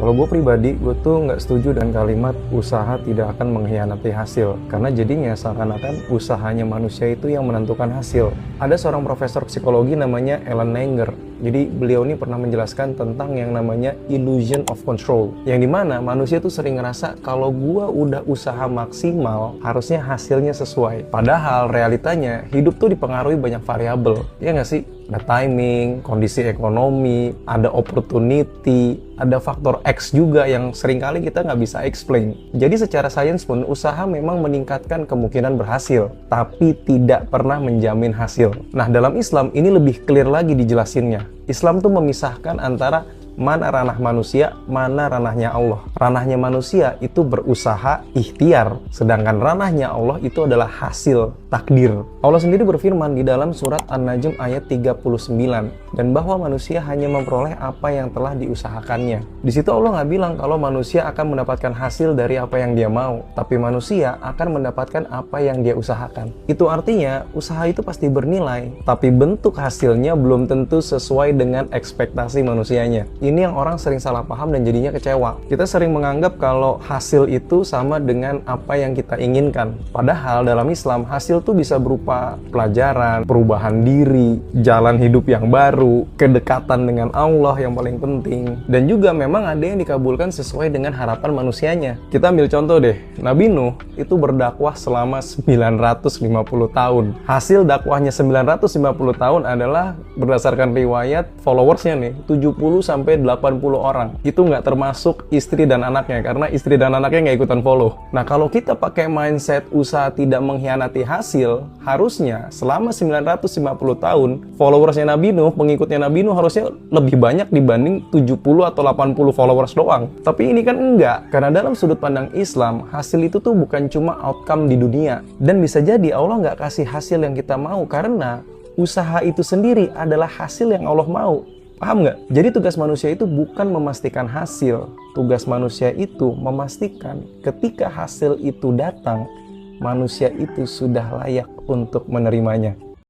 Kalau gue pribadi, gue tuh nggak setuju dengan kalimat usaha tidak akan mengkhianati hasil. Karena jadinya seakan-akan usahanya manusia itu yang menentukan hasil. Ada seorang profesor psikologi namanya Ellen Langer. Jadi beliau ini pernah menjelaskan tentang yang namanya illusion of control. Yang dimana manusia tuh sering ngerasa kalau gue udah usaha maksimal, harusnya hasilnya sesuai. Padahal realitanya hidup tuh dipengaruhi banyak variabel. Ya nggak sih? Ada timing, kondisi ekonomi, ada opportunity, ada faktor X juga yang seringkali kita nggak bisa explain. Jadi secara sains pun usaha memang meningkatkan kemungkinan berhasil, tapi tidak pernah menjamin hasil. Nah, dalam Islam ini lebih clear lagi dijelasinnya. Islam tuh memisahkan antara mana ranah manusia, mana ranahnya Allah. Ranahnya manusia itu berusaha, ikhtiar. Sedangkan ranahnya Allah itu adalah hasil, takdir. Allah sendiri berfirman di dalam surat An-Najm ayat 39. Dan bahwa manusia hanya memperoleh apa yang telah diusahakannya. Di situ Allah nggak bilang kalau manusia akan mendapatkan hasil dari apa yang dia mau. Tapi manusia akan mendapatkan apa yang dia usahakan. Itu artinya usaha itu pasti bernilai. Tapi bentuk hasilnya belum tentu sesuai dengan ekspektasi manusianya. Ini yang orang sering salah paham dan jadinya kecewa. Kita sering menganggap kalau hasil itu sama dengan apa yang kita inginkan. Padahal dalam Islam, hasil tuh bisa berupa pelajaran, perubahan diri, jalan hidup yang baru, kedekatan dengan Allah yang paling penting. Dan juga memang ada yang dikabulkan sesuai dengan harapan manusianya. Kita ambil contoh deh, Nabi Nuh itu berdakwah selama 950 tahun. Hasil dakwahnya 950 tahun adalah berdasarkan riwayat followersnya nih, 70-80 orang. Itu nggak termasuk istri dan anaknya, karena istri dan anaknya nggak ikutan follow. Nah, kalau kita pakai mindset usaha tidak mengkhianati hasil, harusnya selama 950 tahun, followersnya Nabi Nuh, pengikutnya Nabi Nuh harusnya lebih banyak dibanding 70 atau 80 followers doang. Tapi ini kan enggak, karena dalam sudut pandang Islam, hasil itu tuh bukan cuma outcome di dunia. Dan bisa jadi Allah nggak kasih hasil yang kita mau, karena usaha itu sendiri adalah hasil yang Allah mau. Paham nggak? Jadi tugas manusia itu bukan memastikan hasil. Tugas manusia itu memastikan ketika hasil itu datang, manusia itu sudah layak untuk menerimanya.